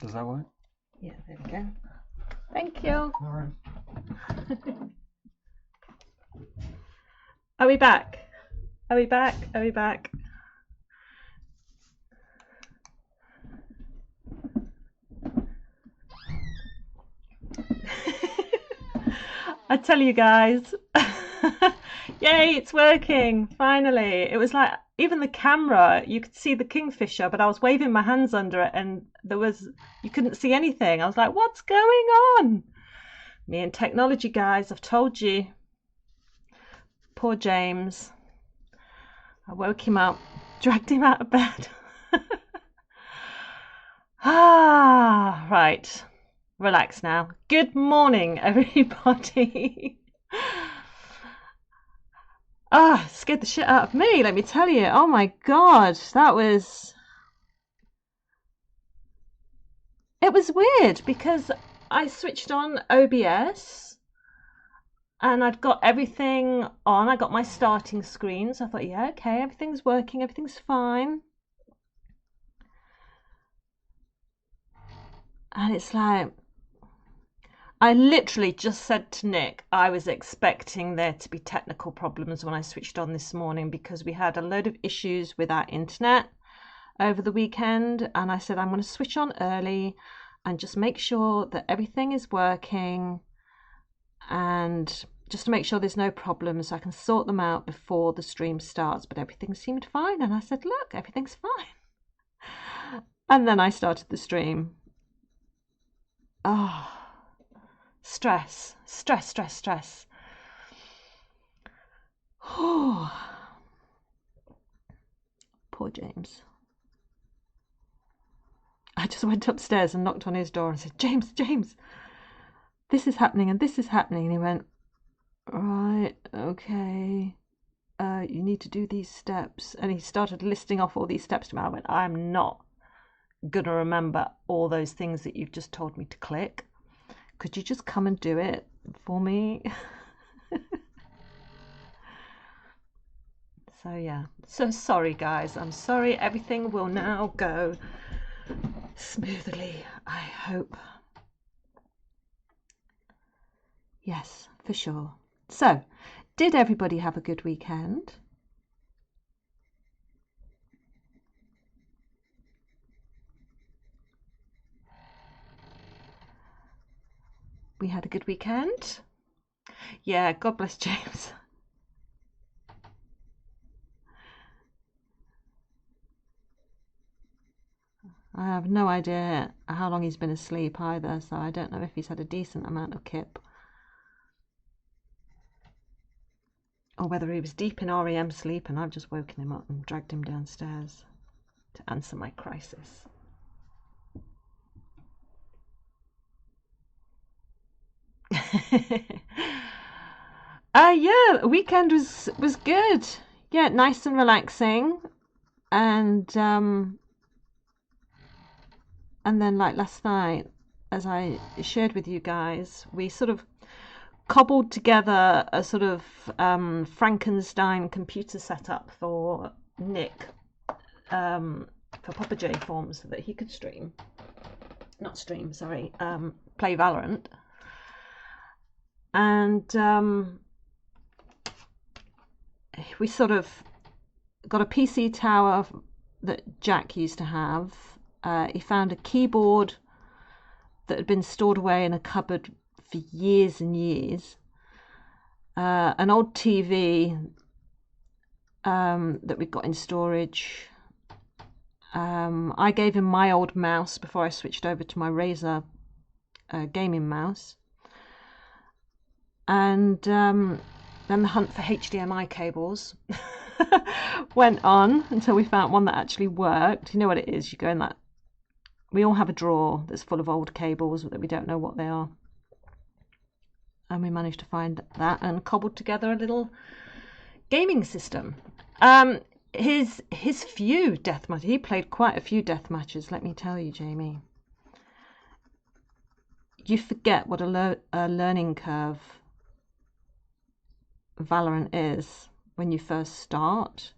Does that work? Yeah, there we go. Thank you. All right. Are we back? Are we back? Are we back? I tell you guys, yay, it's working, finally. It was like, even the camera, you could see the kingfisher, but I was waving my hands under it and you couldn't see anything. I was like, what's going on? Me and technology, guys, I've told you. Poor James. I woke him up, dragged him out of bed. Right. Relax now. Good morning, everybody. Scared the shit out of me, let me tell you. Oh my god, it was weird because I switched on OBS and I'd got everything on. I got my starting screen, so I thought, yeah, okay, everything's working, everything's fine. And it's like, I literally just said to Nick, I was expecting there to be technical problems when I switched on this morning because we had a load of issues with our internet over the weekend. And I said, I'm going to switch on early and just make sure that everything is working and just to make sure there's no problems so I can sort them out before the stream starts. But everything seemed fine. And I said, look, everything's fine. And then I started the stream. Oh. Stress. Oh, poor James. I just went upstairs and knocked on his door and said, James, this is happening and this is happening. And he went, right, okay, you need to do these steps. And he started listing off all these steps to me. I went, I'm not going to remember all those things that you've just told me to click. Could you just come and do it for me? So yeah, so sorry guys, I'm sorry. Everything will now go smoothly, I hope. Yes, for sure. So, did everybody have a good weekend? We had a good weekend. Yeah, God bless James. I have no idea how long he's been asleep either, so I don't know if he's had a decent amount of kip. Or whether he was deep in REM sleep and I've just woken him up and dragged him downstairs to answer my crisis. Yeah, the weekend was good. Yeah, nice and relaxing. And then like last night, as I shared with you guys, we sort of cobbled together a sort of Frankenstein computer setup for Nick for Papa J forms so that he could play Valorant. And we sort of got a PC tower that Jack used to have. He found a keyboard that had been stored away in a cupboard for years and years. An old TV that we'd got in storage. I gave him my old mouse before I switched over to my Razer gaming mouse. And then the hunt for HDMI cables went on until we found one that actually worked. You know what it is? You go in that. We all have a drawer that's full of old cables that we don't know what they are. And we managed to find that and cobbled together a little gaming system. His few death matches, he played quite a few death matches, let me tell you, Jamie. You forget what a learning curve Valorant is when you first start.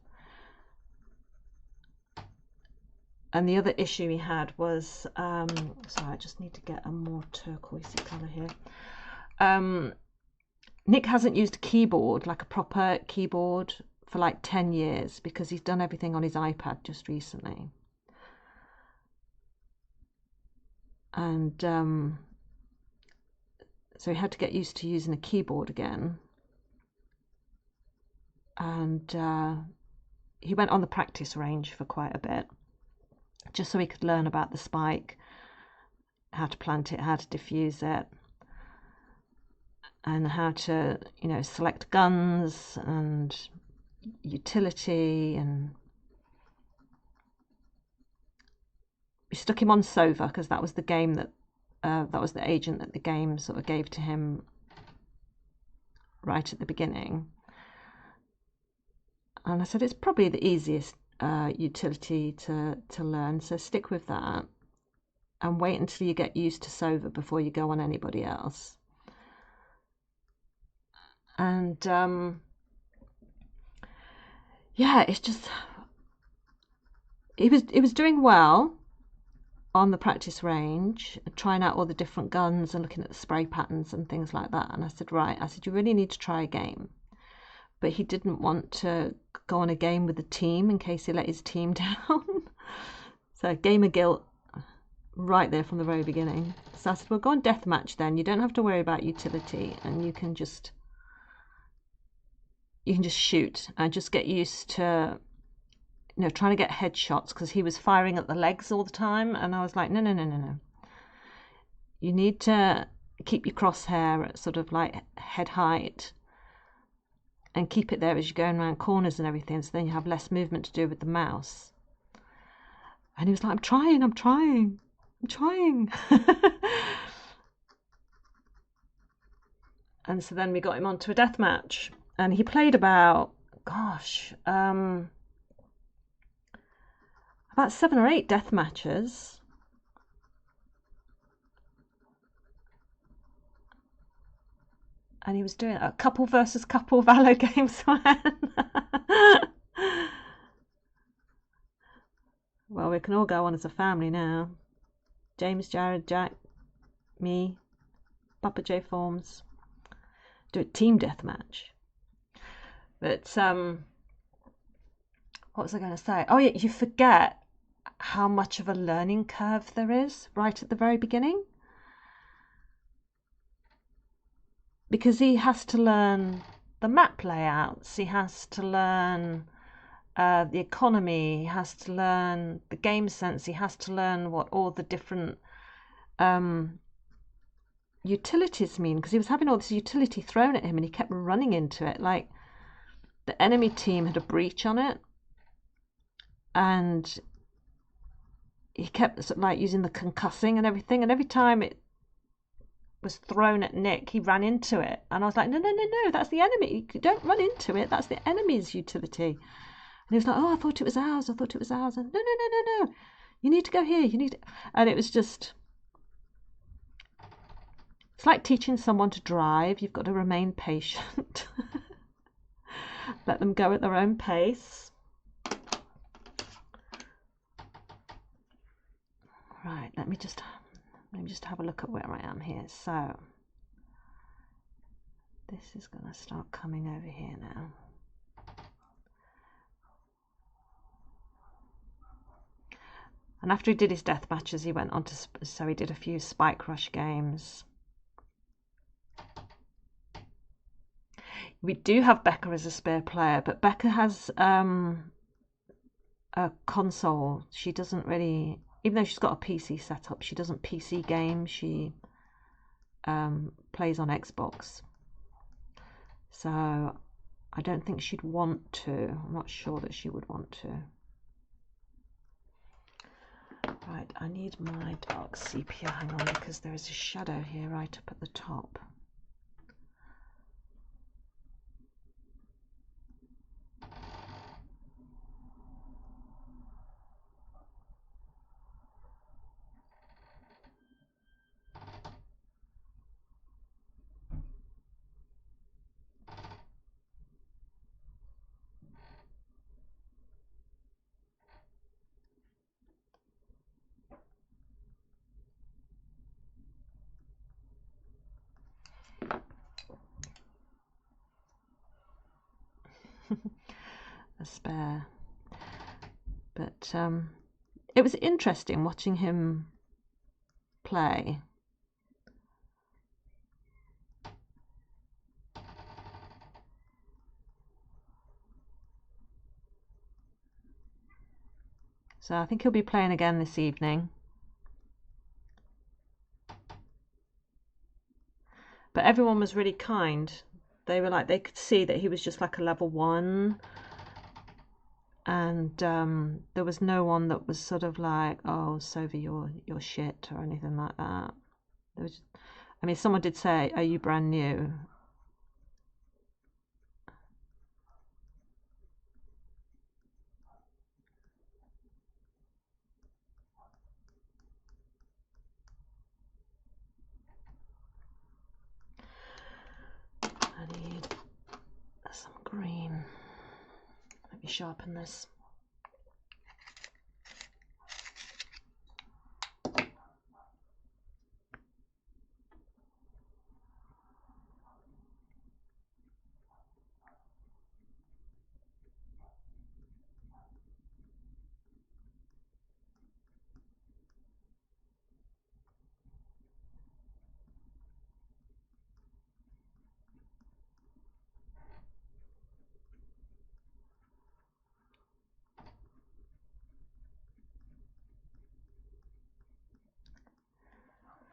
And the other issue he had was, sorry, I just need to get a more turquoisey colour here. Nick hasn't used a keyboard, like a proper keyboard, for like 10 years because he's done everything on his iPad just recently. And so he had to get used to using a keyboard again. And he went on the practice range for quite a bit, just so he could learn about the spike, how to plant it, how to diffuse it, and how to, you know, select guns and utility. And we stuck him on Sova because that was the game that was the agent that the game sort of gave to him right at the beginning. And I said it's probably the easiest utility to learn, so stick with that and wait until you get used to Sova before you go on anybody else. And yeah, it's just he was doing well on the practice range, trying out all the different guns and looking at the spray patterns and things like that. And I said, right, I said, you really need to try a game. But he didn't want to go on a game with the team in case he let his team down. So game of guilt right there from the very beginning. So I said, well, go on deathmatch then. You don't have to worry about utility, and you can just shoot and just get used to, you know, trying to get headshots, because he was firing at the legs all the time. And I was like, no. You need to keep your crosshair at sort of like head height and keep it there as you're going around corners and everything, so then you have less movement to do with the mouse. And he was like, I'm trying. And so then we got him onto a death match, and he played about 7 or 8 death matches. And he was doing a couple versus couple Valo games. Well, we can all go on as a family now. James, Jared, Jack, me, Papa J Forms. Do a team deathmatch. But what was I going to say? Oh yeah, you forget how much of a learning curve there is right at the very beginning, because he has to learn the map layouts, he has to learn the economy, he has to learn the game sense, he has to learn what all the different utilities mean, because he was having all this utility thrown at him and he kept running into it. Like, the enemy team had a breach on it, and he kept sort of like using the concussing and everything, and every time it was thrown at Nick, he ran into it. And I was like, no, that's the enemy. You don't run into it. That's the enemy's utility. And he was like, oh, I thought it was ours. And no. You need to go here. You need to... And it was just... It's like teaching someone to drive. You've got to remain patient. Let them go at their own pace. Right, let me just have a look at where I am here. So this is going to start coming over here now. And after he did his death matches, he went on to, so he did a few Spike Rush games. We do have Becca as a spare player, but Becca has a console. She doesn't really, even though she's got a PC setup, she doesn't PC game. She plays on Xbox. So I don't think she'd want to. I'm not sure that she would want to. Right, I need my dark sepia. Hang on, because there is a shadow here right up at the top. a spare. But it was interesting watching him play. So I think he'll be playing again this evening. But everyone was really kind. They were like, they could see that he was just like a level 1. And there was no one that was sort of like, oh, Sova, you're shit or anything like that. There was, I mean, someone did say, are you brand new? I need some green. Let me sharpen this.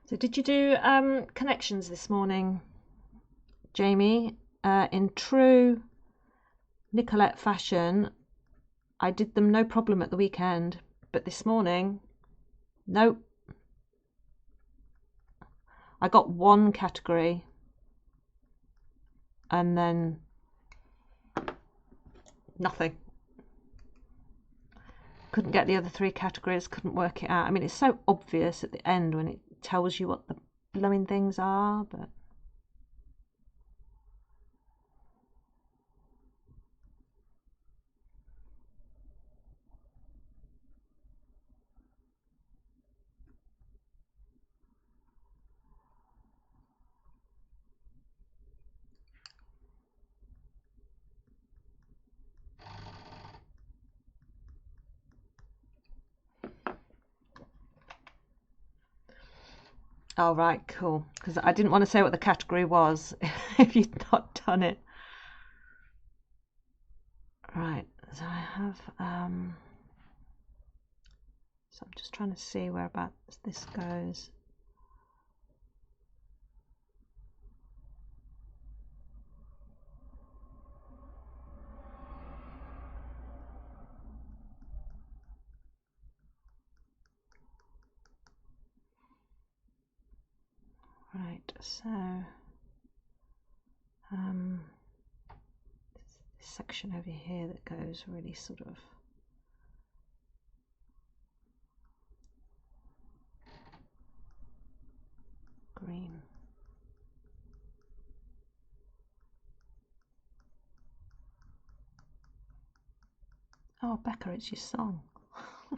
So did you do connections this morning, Jamie? In true Nicolette fashion, I did them no problem at the weekend, but this morning, nope. I got one category and then nothing. Couldn't get the other 3 categories, couldn't work it out. I mean, it's so obvious at the end when it tells you what the blooming things are, but oh, right, cool. Because I didn't want to say what the category was if you'd not done it. Right, so I have, so I'm just trying to see whereabouts this goes. Right, so this section over here that goes really sort of green. Oh, Becca, it's your song. I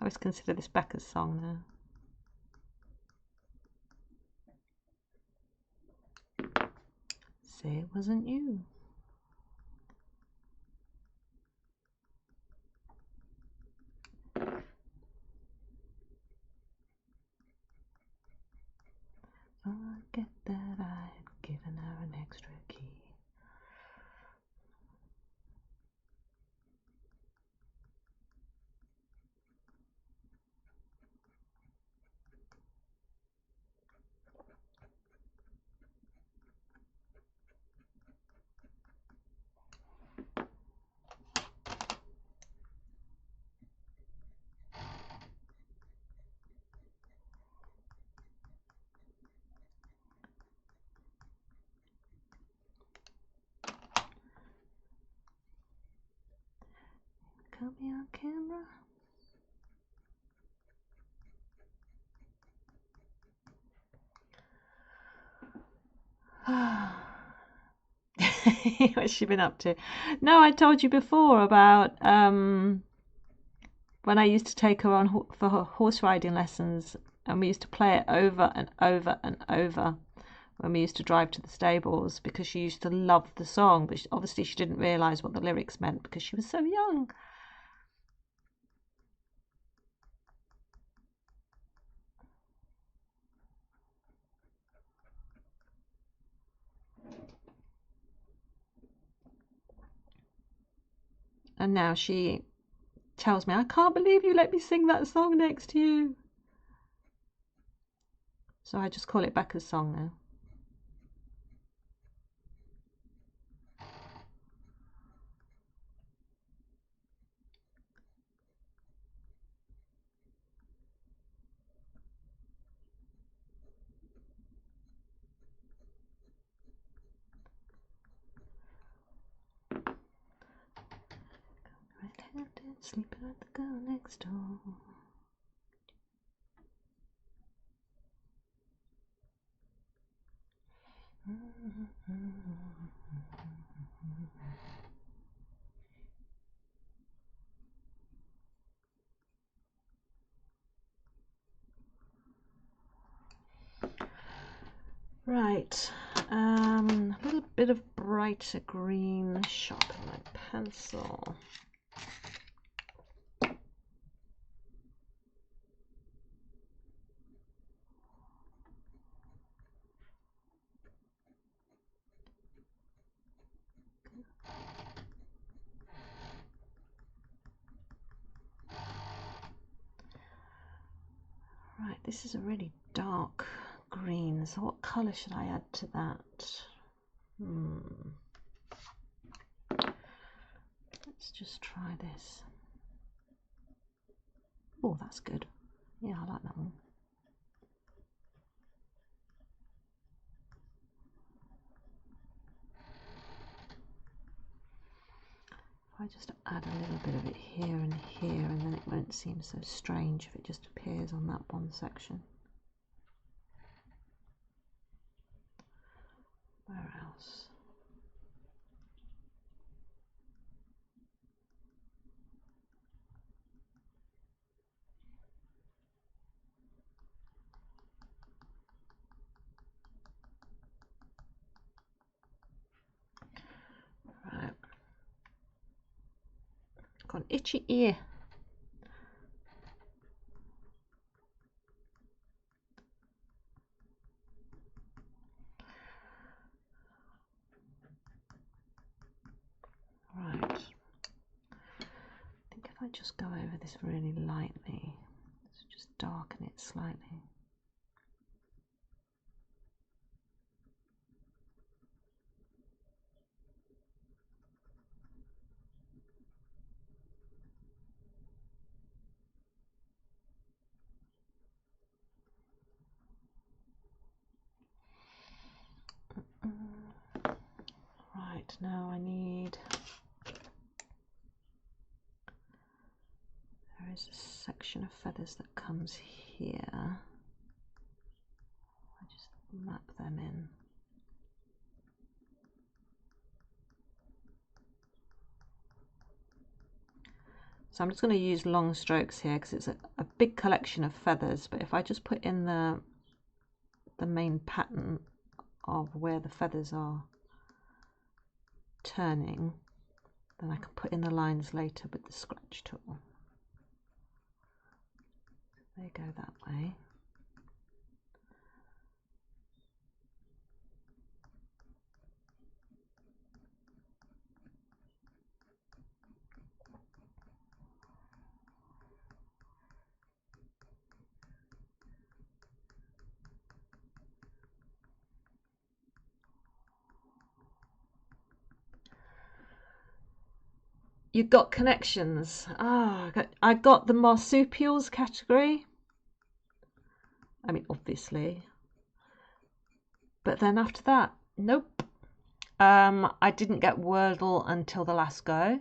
always consider this Becca's song now. Say it wasn't you. Forget that I had given her an extra key. Got me on camera. What's she been up to? No, I told you before about when I used to take her on for her horse riding lessons, and we used to play it over and over and over when we used to drive to the stables, because she used to love the song, but obviously she didn't realise what the lyrics meant because she was so young. And now she tells me, I can't believe you let me sing that song next to you. So I just call it Becca's song now. Red-handed, sleeping with the girl next door. Right, a little bit of brighter green, sharpen my pencil. Right, this is a really dark green, so what colour should I add to that? Let's just try this. Oh, that's good. Yeah, I like that one. If I just add a little bit of it here and here, and then it won't seem so strange if it just appears on that one section. Where else? Right. Got an itchy ear. Right. I think if I just go over this really lightly, let's just darken it slightly. Right, now I need, there is a section of feathers that comes here. I just map them in. So I'm just going to use long strokes here because it's a big collection of feathers, but if I just put in the main pattern of where the feathers are turning, then I can put in the lines later with the scratch tool. They go that way. You've got connections. I got the marsupials category. I mean, obviously. But then after that, nope. I didn't get Wordle until the last go.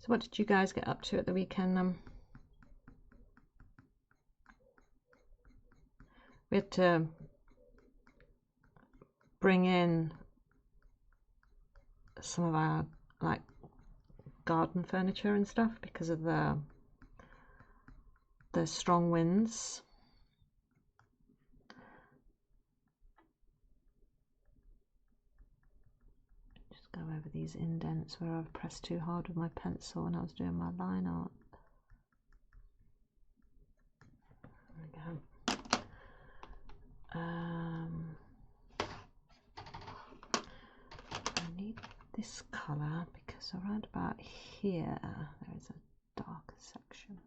So what did you guys get up to at the weekend? We had to bring in some of our like garden furniture and stuff because of the strong winds. Just go over these indents where I've pressed too hard with my pencil when I was doing my line art. There we go. I need this colour because around about here there is a darker section.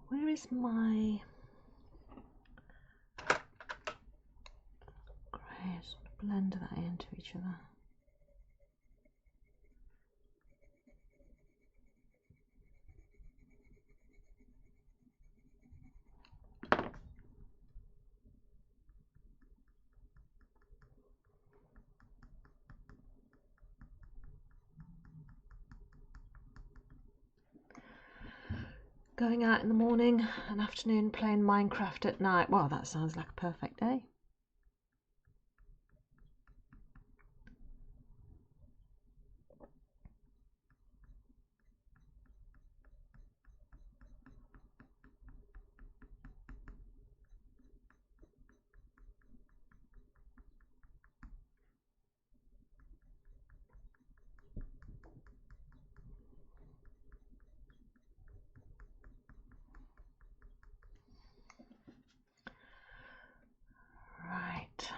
Where is my grey? Just blend that into each other. Going out in the morning and afternoon, playing Minecraft at night. Well, that sounds like a perfect day. Right.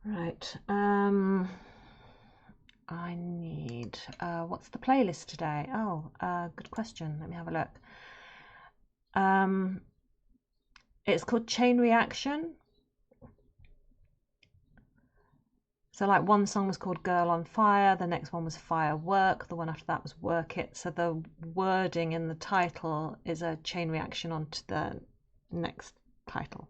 Right, I need, what's the playlist today? Oh, good question. Let me have a look. It's called Chain Reaction. So like one song was called Girl on Fire, the next one was Firework, the one after that was Work It. So the wording in the title is a chain reaction onto the next title.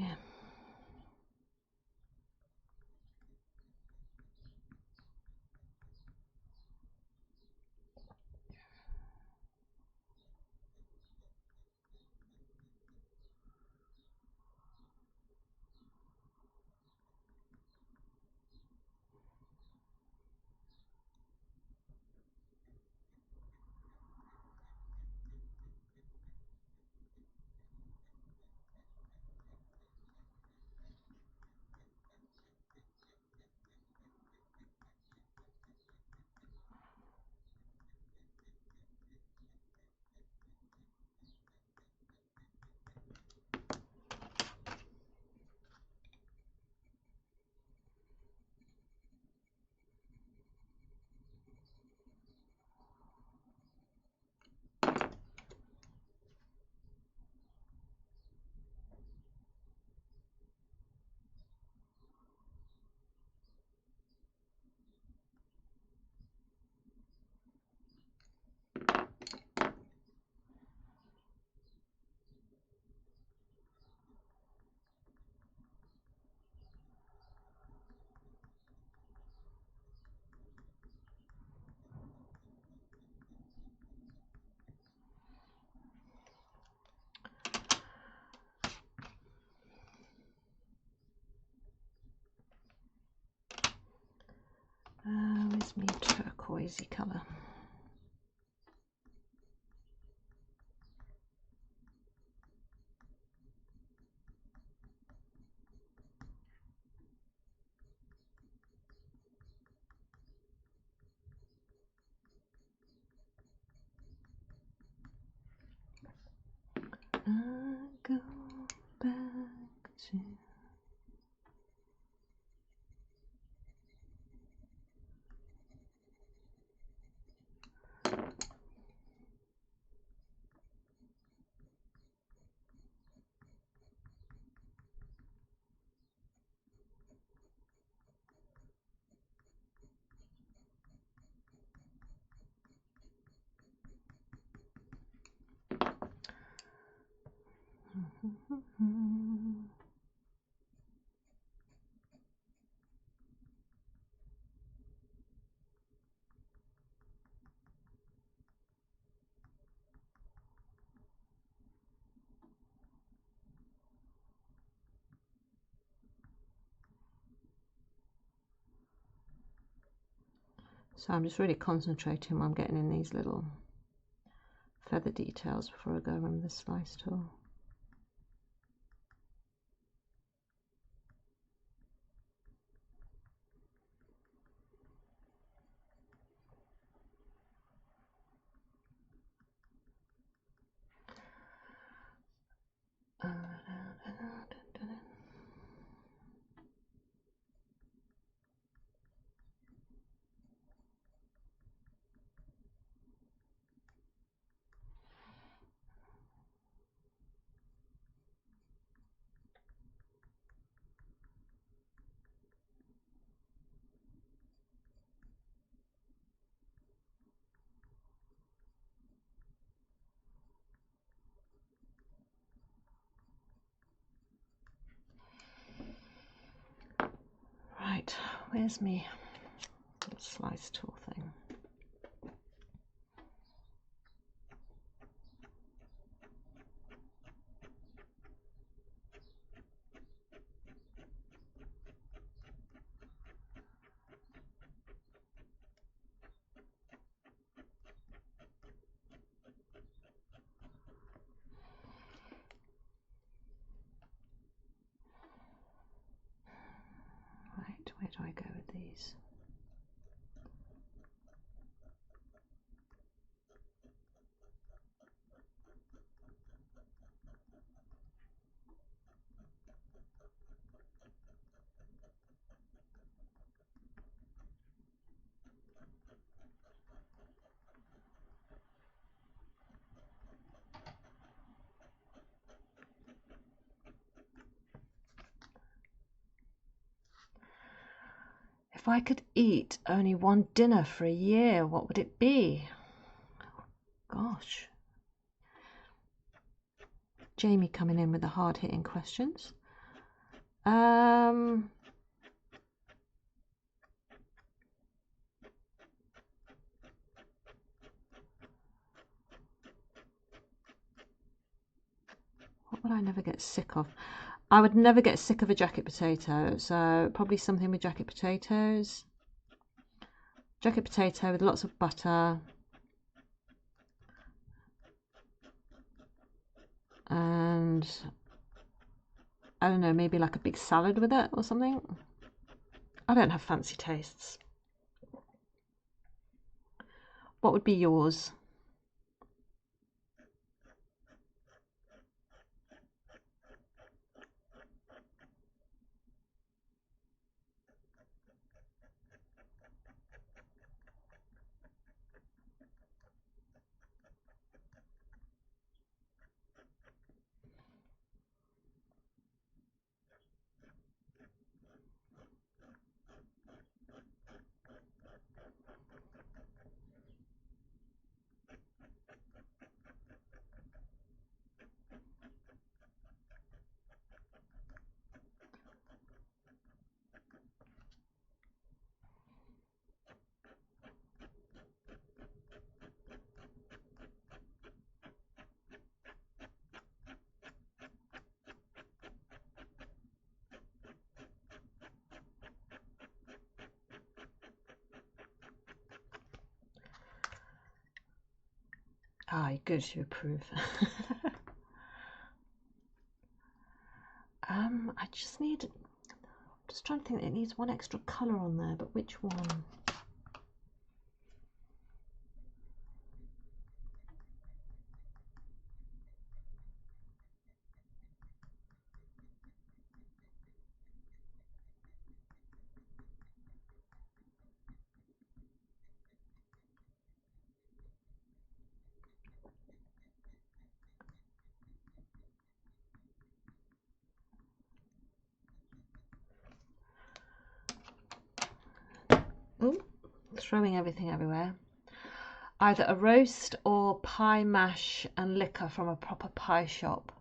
here. Where's my turquoisey colour? I go back to So I'm just really concentrating on getting in these little feather details before I go in with the slice tool. Right, where's me little slice tool thing? Right, where do I go with these? If I could eat only one dinner for a year, what would it be? Oh, gosh. Jamie coming in with the hard-hitting questions. Um, what would I never get sick of? I would never get sick of a jacket potato, so probably something with jacket potatoes. Jacket potato with lots of butter. And I don't know, maybe like a big salad with it or something. I don't have fancy tastes. What would be yours? Ah, good, you approve. I just need, just trying to think, it needs one extra colour on there, but which one? Oh, throwing everything everywhere. Either a roast or pie mash and liquor from a proper pie shop.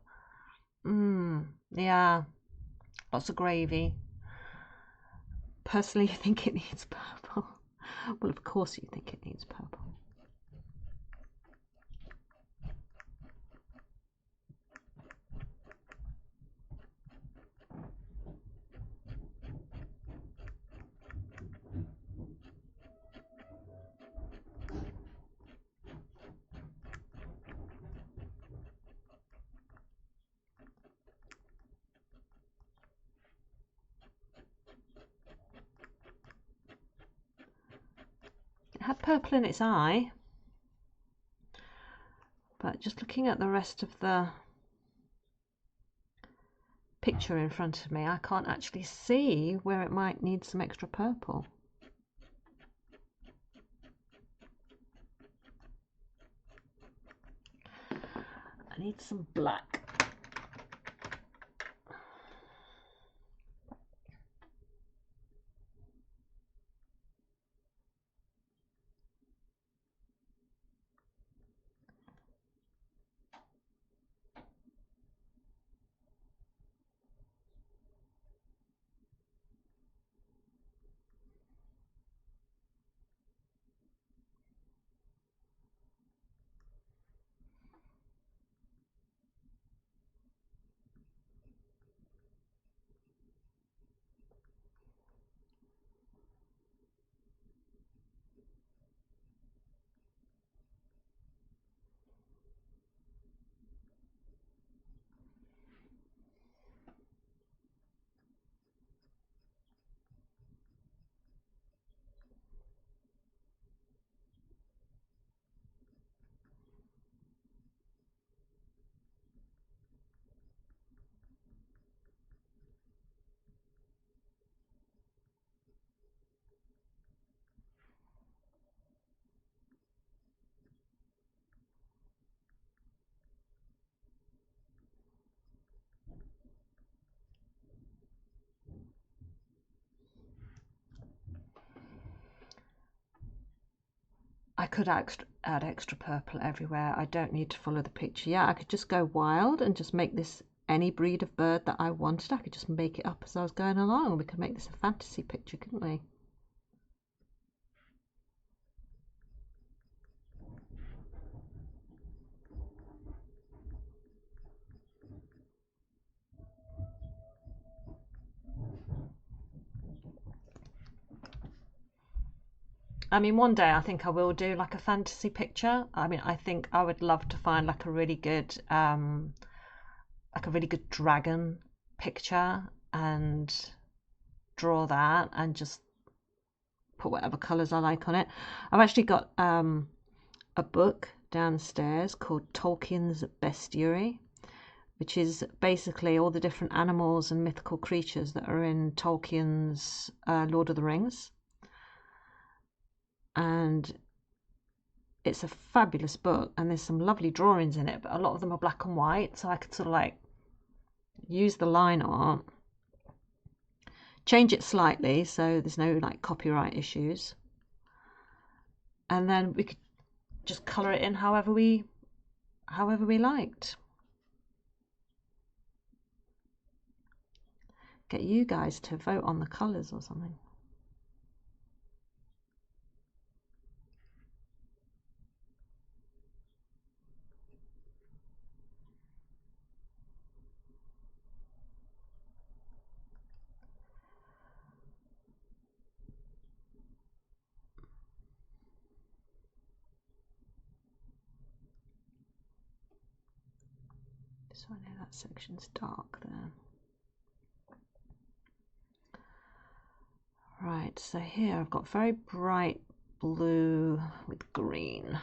Yeah, lots of gravy. Personally, you think it needs purple? Well, of course you think it needs purple. It had purple in its eye, but just looking at the rest of the picture in front of me, I can't actually see where it might need some extra purple. I need some black. I could add extra purple everywhere. I don't need to follow the picture. Yeah, I could just go wild and just make this any breed of bird that I wanted. I could just make it up as I was going along. We could make this a fantasy picture, couldn't we? I mean, one day I think I will do like a fantasy picture. I mean, I think I would love to find like a really good dragon picture and draw that and just put whatever colours I like on it. I've actually got a book downstairs called Tolkien's Bestiary, which is basically all the different animals and mythical creatures that are in Tolkien's Lord of the Rings. And it's a fabulous book, and there's some lovely drawings in it, but a lot of them are black and white, so I could sort of like use the line art, change it slightly so there's no like copyright issues, and then we could just colour it in however we liked. Get you guys to vote on the colours or something. So I know that section's dark there. Right, so here I've got very bright blue with green.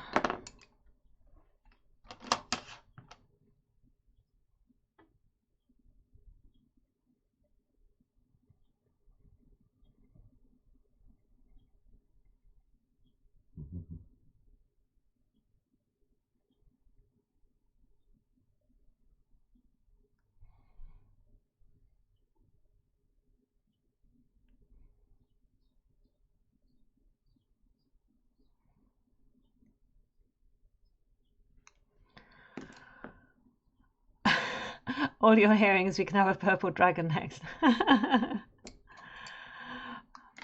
All you're hearing is we can have a purple dragon next.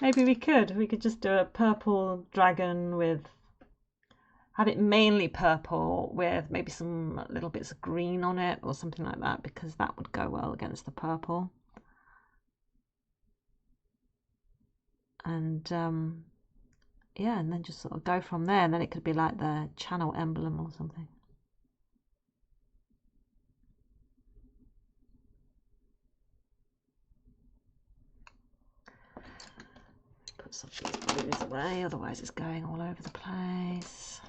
Maybe we could just do a purple dragon with, have it mainly purple with maybe some little bits of green on it or something like that, because that would go well against the purple. And yeah, and then just sort of go from there, and then it could be like the channel emblem or something. Put some of these blues away, otherwise it's going all over the place.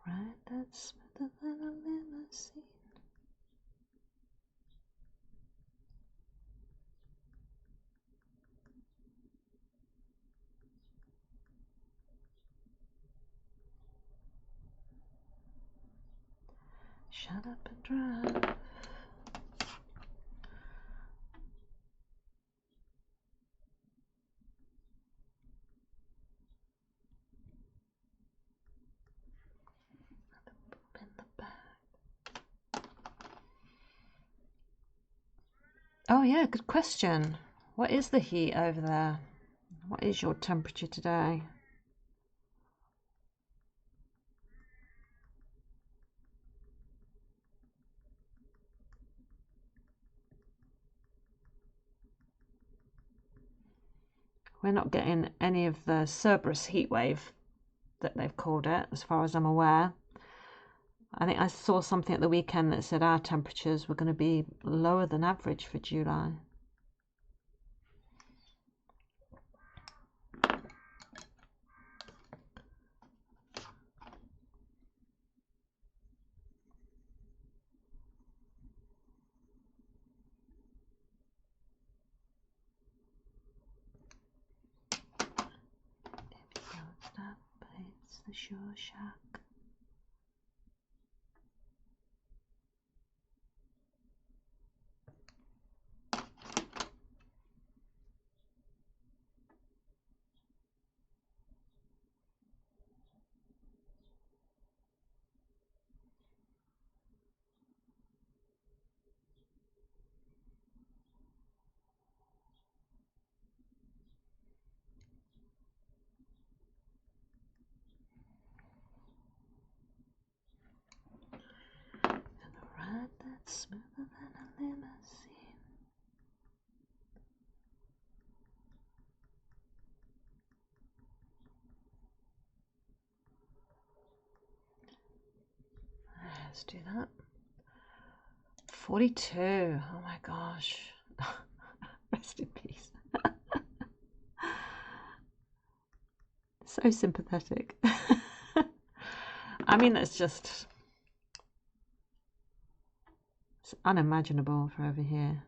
Right, that's the little limousine. Shut up and drive. In the back. Oh yeah, good question. What is the heat over there? What is your temperature today? We're not getting any of the Cerberus heat wave that they've called it, as far as I'm aware. I think I saw something at the weekend that said our temperatures were going to be lower than average for July. It's the Sure Shack. That's smoother than a limousine. Let's do that. 42. Oh my gosh. Rest in peace. So sympathetic. I mean, it's just... it's unimaginable for over here.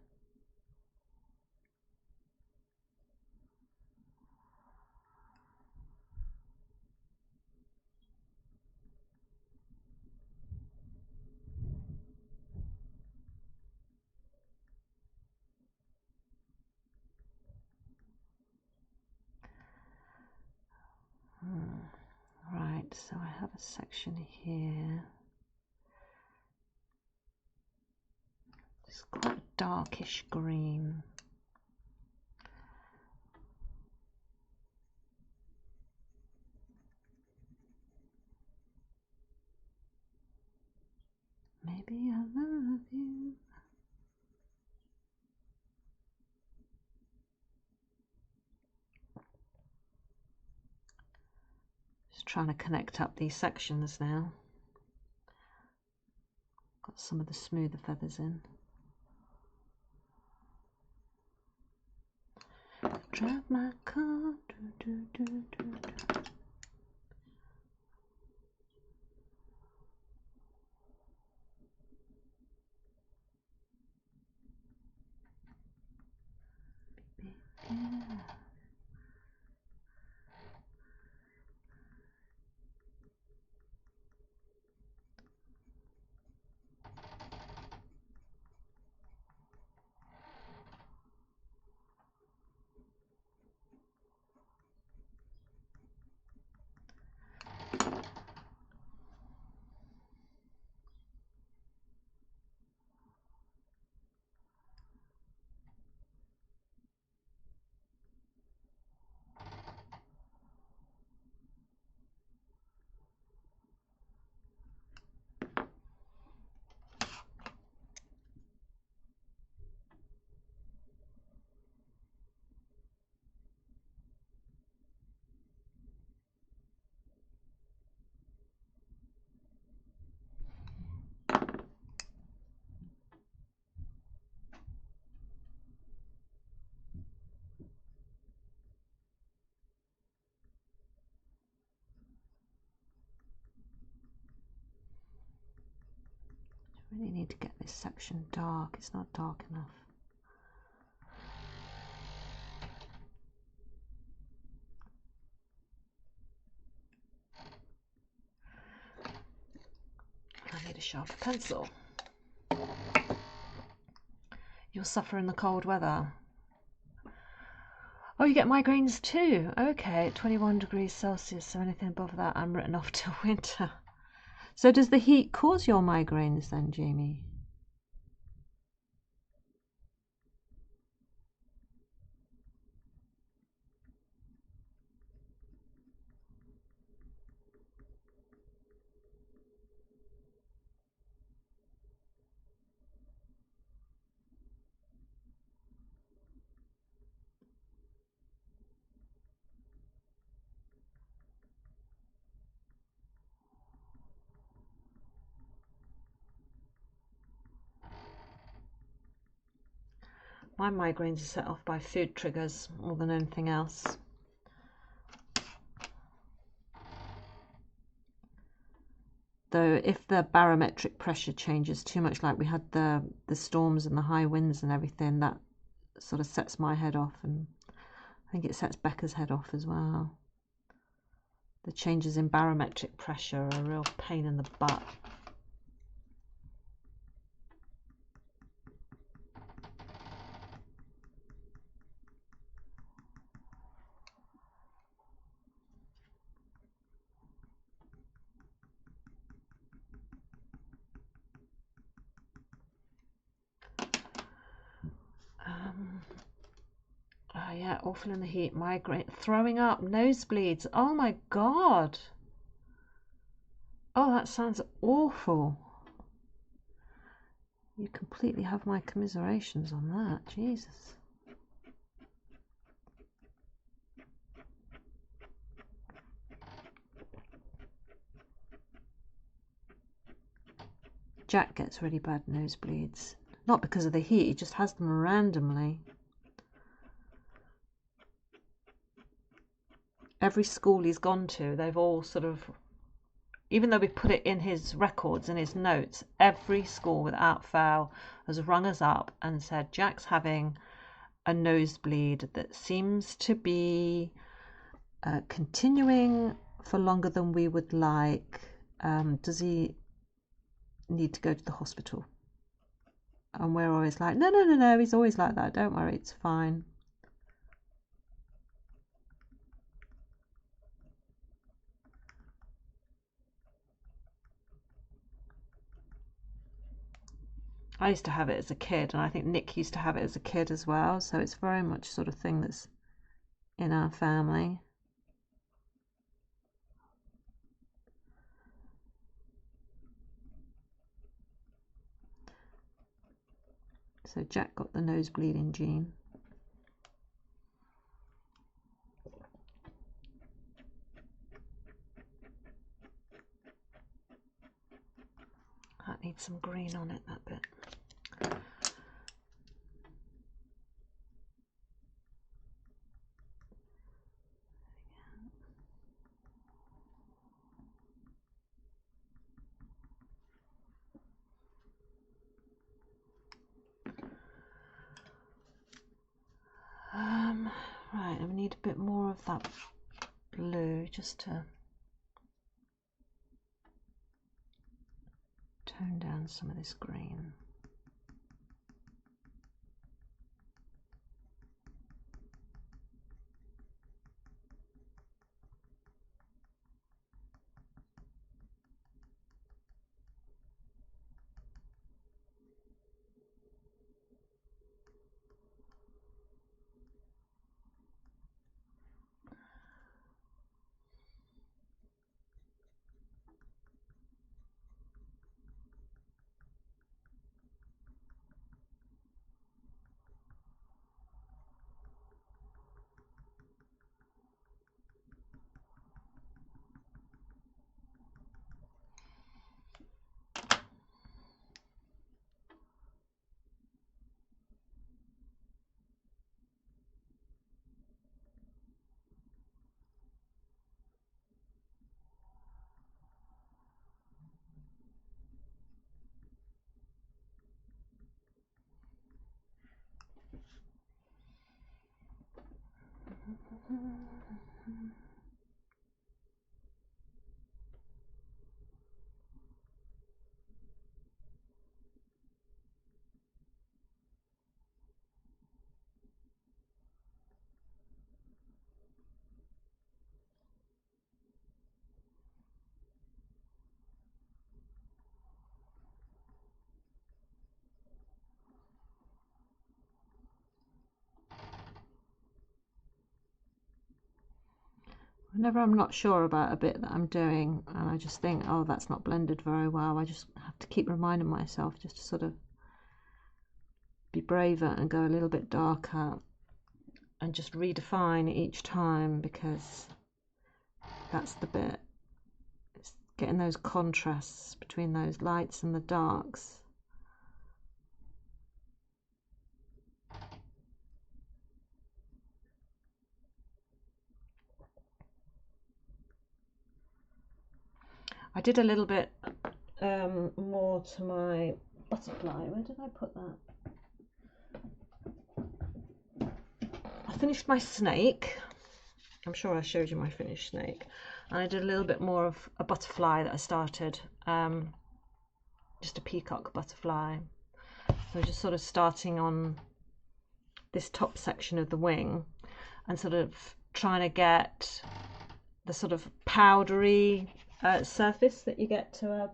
Right, so I have a section here. It's quite a darkish green. Maybe I love you. Just trying to connect up these sections now. Got some of the smoother feathers in. Drive my car. Do, do, do, do, do. Yeah. Really need to get this section dark. It's not dark enough. I need a a sharper pencil. You'll suffer in the cold weather. Oh, you get migraines too. Okay, at 21 degrees Celsius, so anything above that, I'm written off till winter. So does the heat cause your migraines then, Jamie? My migraines are set off by food triggers more than anything else. Though if the barometric pressure changes too much, like we had the storms and the high winds and everything, that sort of sets my head off, and I think it sets Becca's head off as well. The changes in barometric pressure are a real pain in the butt. Oh yeah, awful in the heat, migraine, throwing up, nosebleeds. Oh my God. Oh, that sounds awful. You completely have my commiserations on that, Jesus. Jack gets really bad nosebleeds. Not because of the heat, he just has them randomly. Every school he's gone to, they've all sort of, even though we put it in his records and his notes, every school without fail has rung us up and said, Jack's having a nosebleed that seems to be continuing for longer than we would like. Does he need to go to the hospital? And we're always like, no, he's always like that, don't worry, it's fine. I used to have it as a kid, and I think Nick used to have it as a kid as well, so it's very much sort of thing that's in our family. So Jack got the nosebleeding gene. That needs some green on it, that bit. Right, I need a bit more of that blue just to tone down some of this green. Whenever I'm not sure about a bit that I'm doing and I just think, oh, that's not blended very well, I just have to keep reminding myself just to sort of be braver and go a little bit darker and just redefine each time, because that's the bit. It's getting those contrasts between those lights and the darks. I did a little bit more to my butterfly. Where did I put that? I finished my snake. I'm sure I showed you my finished snake. And I did a little bit more of a butterfly that I started. Just a peacock butterfly. So just sort of starting on this top section of the wing and sort of trying to get the sort of powdery surface that you get to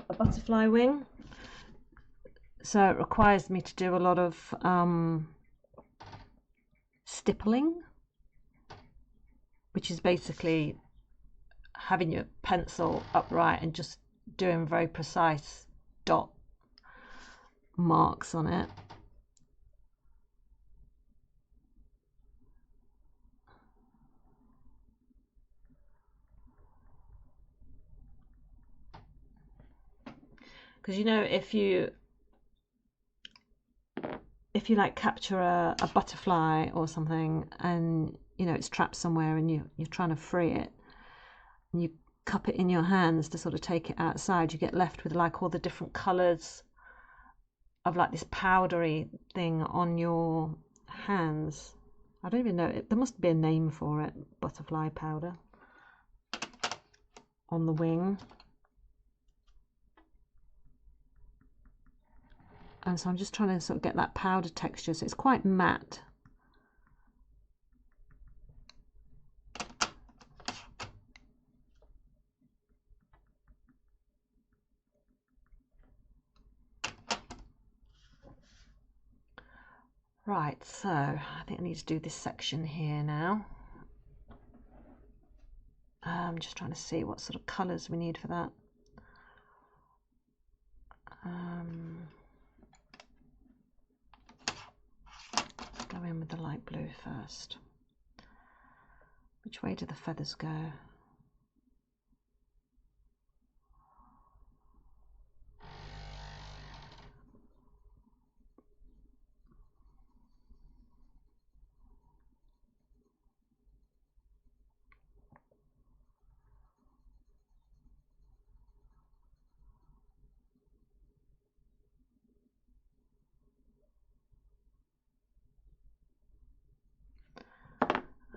a butterfly wing. So it requires me to do a lot of stippling, which is basically having your pencil upright and just doing very precise dot marks on it. Because you know, if you like capture a butterfly or something, and you know it's trapped somewhere and you're trying to free it, and you cup it in your hands to sort of take it outside, you get left with like all the different colours of like this powdery thing on your hands. I don't even know, there must be a name for it, butterfly powder on the wing. And so I'm just trying to sort of get that powder texture, so it's quite matte. Right, so I think I need to do this section here now. I'm just trying to see what sort of colours we need for that. Let's go in with the light blue first. Which way do the feathers go?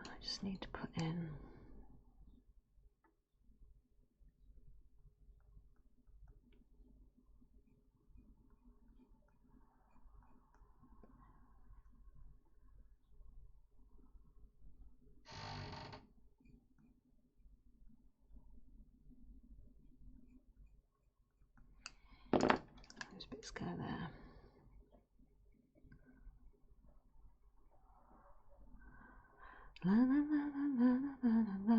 I just need to put in those bits go there. La, la, la, la, la, la, la.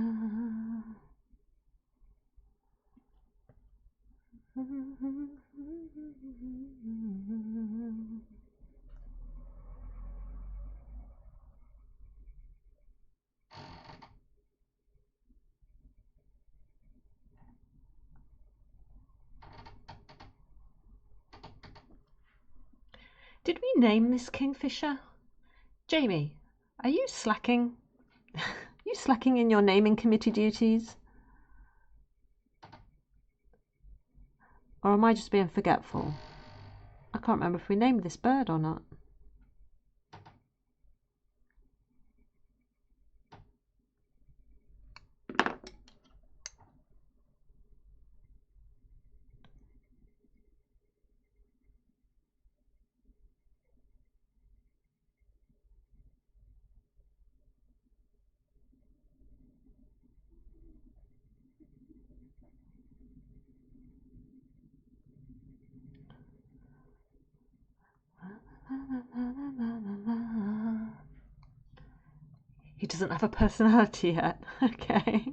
Did we name this kingfisher? Jamie, are you slacking? You slacking in your naming committee duties? Or am I just being forgetful? I can't remember if we named this bird or not. He doesn't have a personality yet. Okay.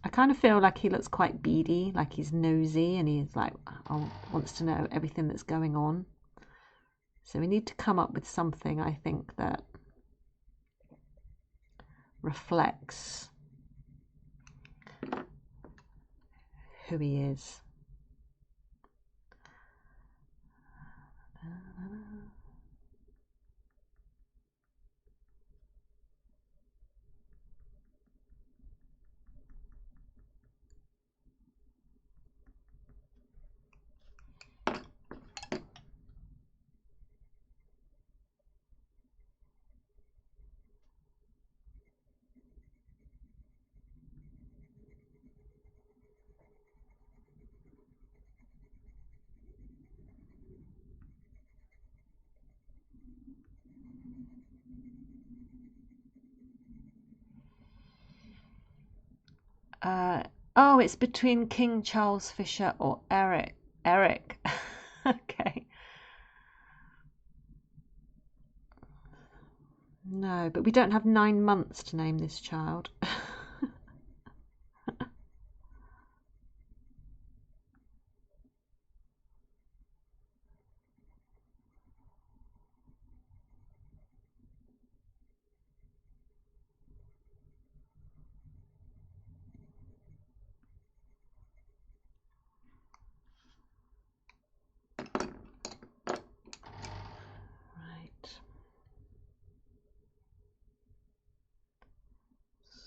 I kind of feel like he looks quite beady, like he's nosy and he's like wants to know everything that's going on. So we need to come up with something, I think, that reflects who he is. Oh, it's between King Charles Fisher or Eric. Eric. Okay. No, but we don't have 9 months to name this child.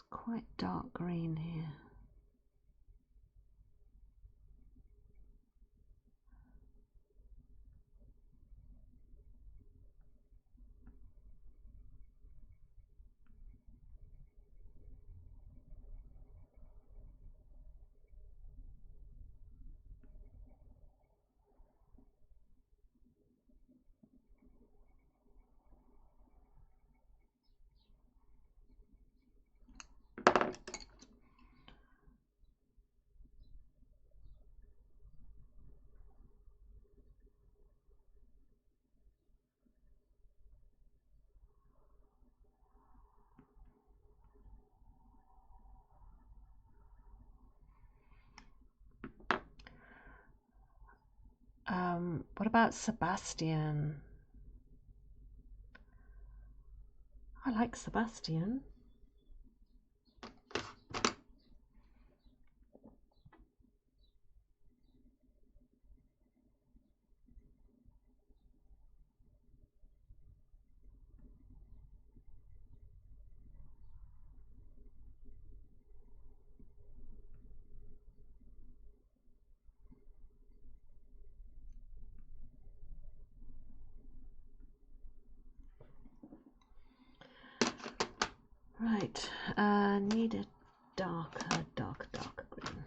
Quite dark green here. What about Sebastian? I like Sebastian. Right, need a darker green.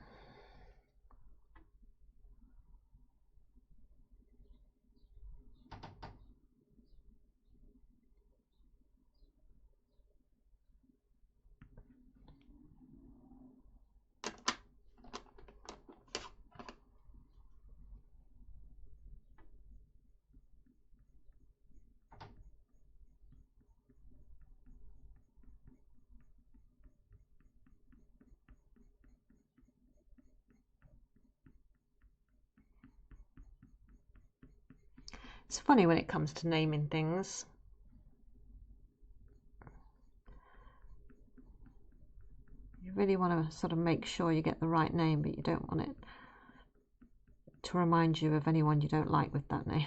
It's funny when it comes to naming things. You really want to sort of make sure you get the right name, but you don't want it to remind you of anyone you don't like with that name.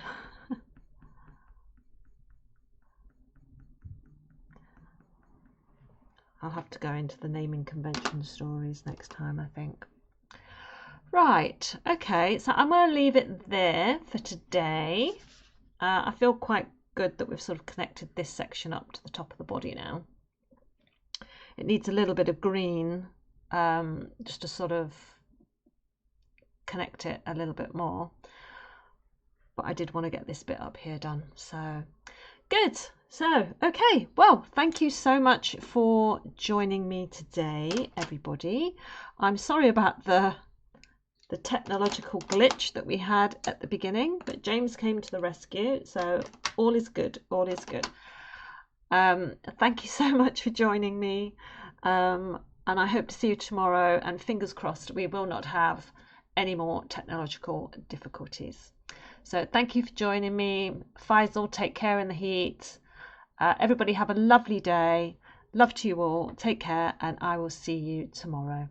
I'll have to go into the naming convention stories next time, I think. Right, okay, so I'm going to leave it there for today. I feel quite good that we've sort of connected this section up to the top of the body now. It needs a little bit of green just to sort of connect it a little bit more. But I did want to get this bit up here done. So good. So, okay. Well, thank you so much for joining me today, everybody. I'm sorry about the the technological glitch that we had at the beginning, but James came to the rescue, so all is good, all is good. Thank you so much for joining me, and I hope to see you tomorrow, and fingers crossed we will not have any more technological difficulties. So thank you for joining me. Faisal, take care in the heat. Everybody have a lovely day. Love to you all. Take care, and I will see you tomorrow.